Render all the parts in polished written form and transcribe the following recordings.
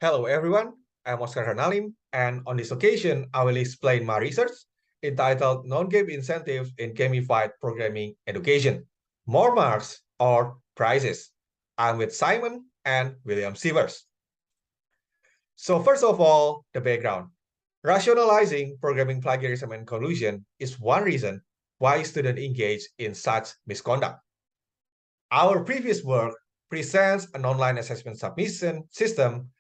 Hello everyone, I'm Oscar Karnalim, and on this occasion, I will explain my research entitled Non-Game Incentives in Gamified Programming Education, More Marks or Prizes. I'm with Simon and William Chivers. So first of all, the background. Rationalizing programming plagiarism and collusion is one reason why students engage in such misconduct. Our previous work presents an online assessment submission system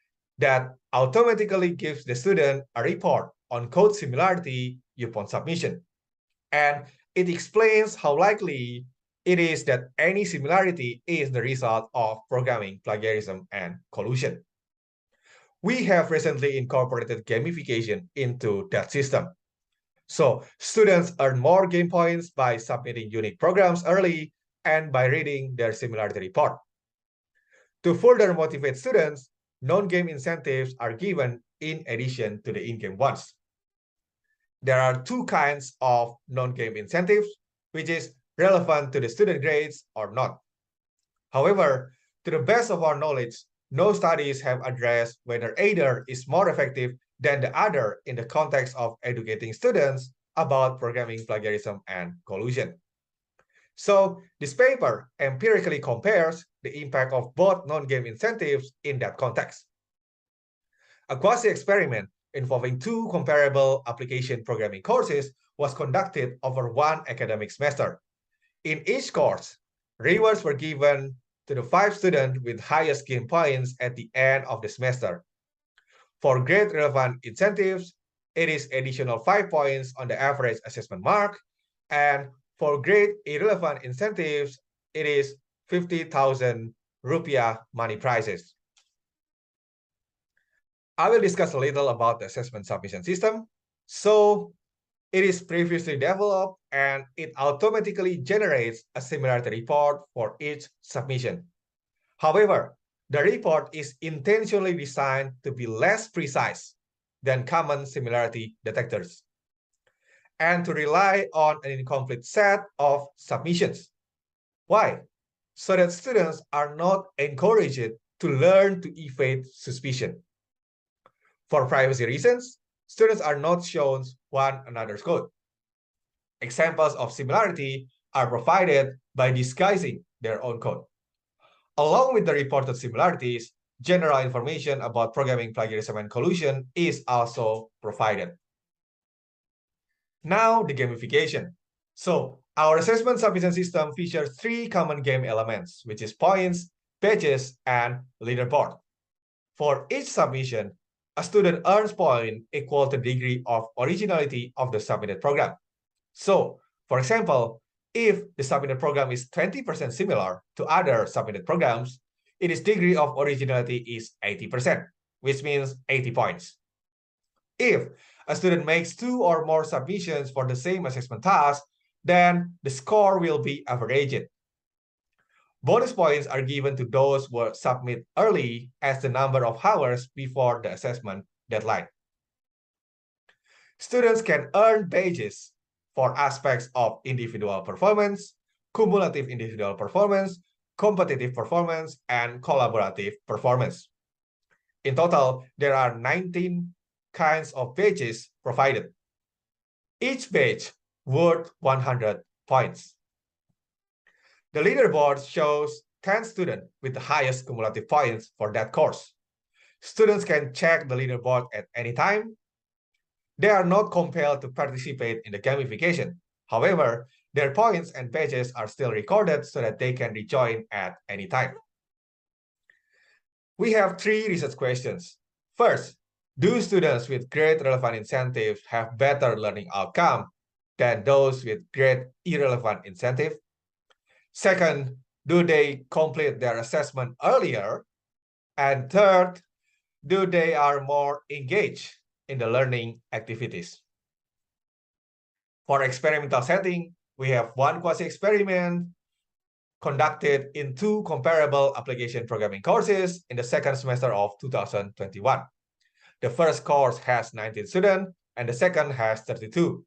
that automatically gives the student a report on code similarity upon submission. And it explains how likely it is that any similarity is the result of programming plagiarism and collusion. We have recently incorporated gamification into that system. So students earn more game points by submitting unique programs early and by reading their similarity report. To further motivate students, non-game incentives are given in addition to the in-game ones. There are two kinds of non-game incentives, which is relevant to the student grades or not. However, to the best of our knowledge, no studies have addressed whether either is more effective than the other in the context of educating students about programming plagiarism and collusion. So this paper empirically compares the impact of both non-game incentives in that context. A quasi-experiment involving two comparable application programming courses was conducted over one academic semester. In each course, rewards were given to the 5 students with highest game points at the end of the semester. For grade-relevant incentives, it is additional 5 points on the average assessment mark, and for grade-irrelevant incentives, it is 50,000 rupiah money prizes. I will discuss a little about the assessment submission system. So it is previously developed and it automatically generates a similarity report for each submission. However, the report is intentionally designed to be less precise than common similarity detectors and to rely on an incomplete set of submissions. Why? So that students are not encouraged to learn to evade suspicion. For privacy reasons, students are not shown one another's code. Examples of similarity are provided by disguising their own code. Along with the reported similarities, general information about programming plagiarism and collusion is also provided. Now, the gamification. So, our assessment submission system features 3 common game elements, which is points, badges, and leaderboard. For each submission, a student earns points equal to the degree of originality of the submitted program. So, for example, if the submitted program is 20% similar to other submitted programs, its degree of originality is 80%, which means 80 points. If a student makes 2 or more submissions for the same assessment task, then the score will be averaged. Bonus points are given to those who submit early as the number of hours before the assessment deadline. Students can earn badges for aspects of individual performance, cumulative individual performance, competitive performance, and collaborative performance. In total, there are 19 kinds of badges provided. Each badge worth 100 points. The leaderboard shows 10 students with the highest cumulative points for that course. Students can check the leaderboard at any time. They are not compelled to participate in the gamification. However, their points and badges are still recorded so that they can rejoin at any time. We have 3 research questions. First, do students with grade-relevant incentives have better learning outcome than those with grade-irrelevant incentive? Second, do they complete their assessment earlier? And third, do they are more engaged in the learning activities? For experimental setting, we have one quasi-experiment conducted in 2 comparable application programming courses in the second semester of 2021. The first course has 19 students and the second has 32.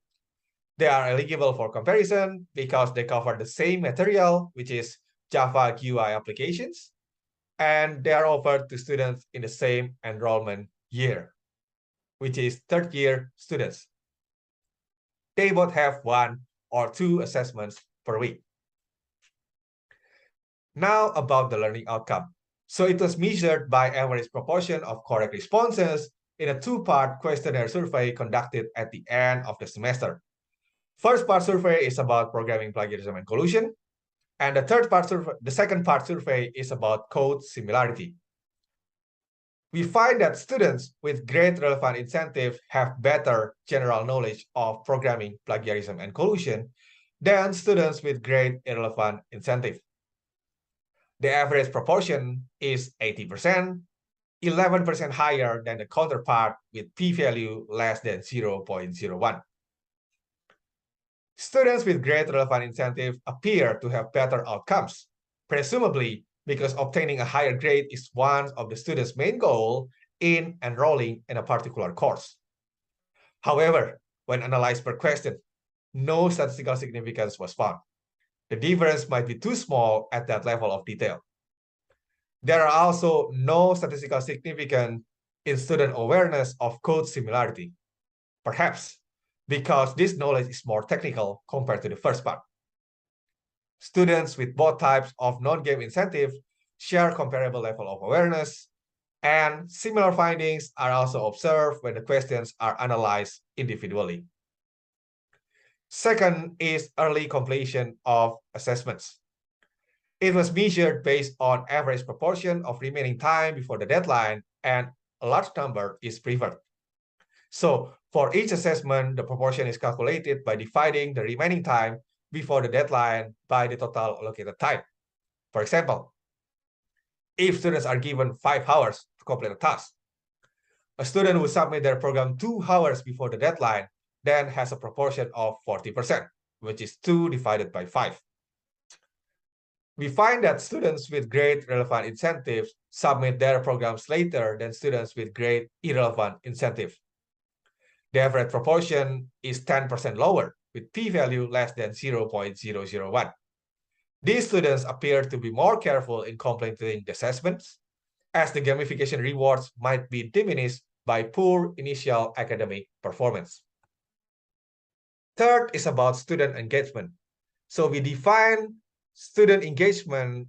They are eligible for comparison because they cover the same material, which is Java GUI applications. and they are offered to students in the same enrollment year, which is third-year students. They both have 1 or 2 assessments per week. Now about the learning outcome. So it was measured by average proportion of correct responses in a 2-part questionnaire survey conducted at the end of the semester. First part survey is about programming plagiarism and collusion, and the second part survey is about code similarity. We find that students with great relevant incentive have better general knowledge of programming, plagiarism, and collusion than students with great irrelevant incentive. The average proportion is 80%, 11% higher than the counterpart with p-value less than 0.01. Students with great relevant incentive appear to have better outcomes, presumably because obtaining a higher grade is one of the student's main goals in enrolling in a particular course. However, when analyzed per question, no statistical significance was found. The difference might be too small at that level of detail. There are also no statistical significance in student awareness of code similarity, perhaps because this knowledge is more technical compared to the first part. Students with both types of non-game incentive share comparable level of awareness, and similar findings are also observed when the questions are analyzed individually. Second is early completion of assessments. It was measured based on average proportion of remaining time before the deadline, and a large number is preferred. So for each assessment, the proportion is calculated by dividing the remaining time before the deadline by the total allocated time. For example, if students are given 5 hours to complete a task, a student who submit their program 2 hours before the deadline then has a proportion of 40%, which is 2 divided by 5. We find that students with great relevant incentives submit their programs later than students with great irrelevant incentive. The average proportion is 10% lower, with p-value less than 0.001. These students appear to be more careful in completing the assessments, as the gamification rewards might be diminished by poor initial academic performance. Third is about student engagement. So we define student engagement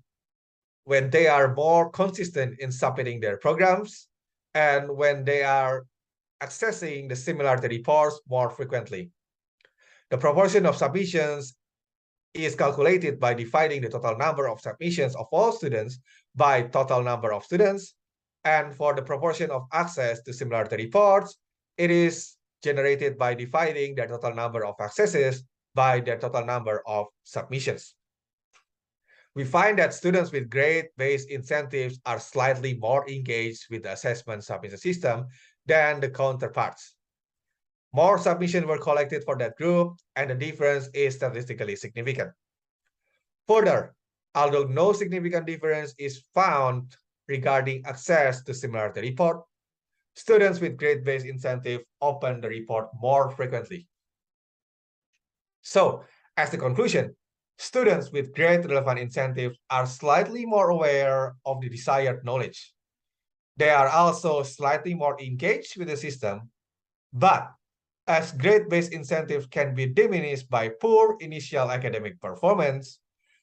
when they are more consistent in submitting their programs and when they are accessing the similarity reports more frequently. The proportion of submissions is calculated by dividing the total number of submissions of all students by total number of students. And for the proportion of access to similarity reports, it is generated by dividing the total number of accesses by the total number of submissions. We find that students with grade-based incentives are slightly more engaged with the assessment submission system than the counterparts. More submissions were collected for that group, and the difference is statistically significant. Further, although no significant difference is found regarding access to similarity report, students with grade-based incentive open the report more frequently. So, as the conclusion, students with grade relevant incentive are slightly more aware of the desired knowledge. They are also slightly more engaged with the system, but as grade-based incentives can be diminished by poor initial academic performance,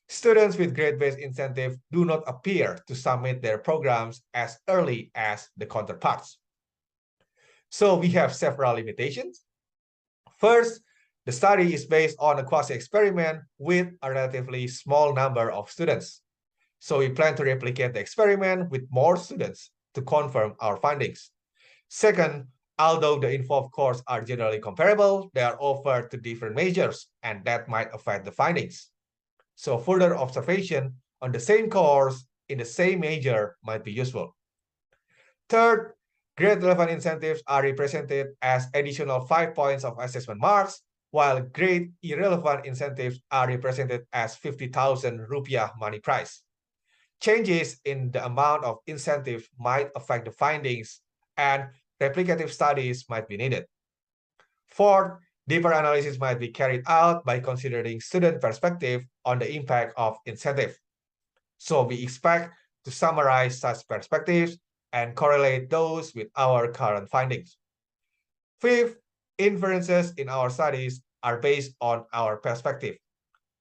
students with grade-based incentive do not appear to submit their programs as early as the counterparts. So we have several limitations. First, the study is based on a quasi-experiment with a relatively small number of students. So we plan to replicate the experiment with more students to confirm our findings. Second, although the involved courses are generally comparable, they are offered to different majors, and that might affect the findings. So further observation on the same course in the same major might be useful. Third, grade relevant incentives are represented as additional 5 points of assessment marks, while grade irrelevant incentives are represented as 50,000 rupiah money prize. Changes in the amount of incentive might affect the findings, and replicative studies might be needed. Fourth, deeper analysis might be carried out by considering student perspective on the impact of incentive. So we expect to summarize such perspectives and correlate those with our current findings. Fifth, inferences in our studies are based on our perspective.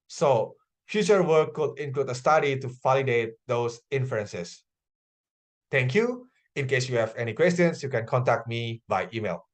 So, future work could include a study to validate those inferences. Thank you. In case you have any questions, you can contact me by email.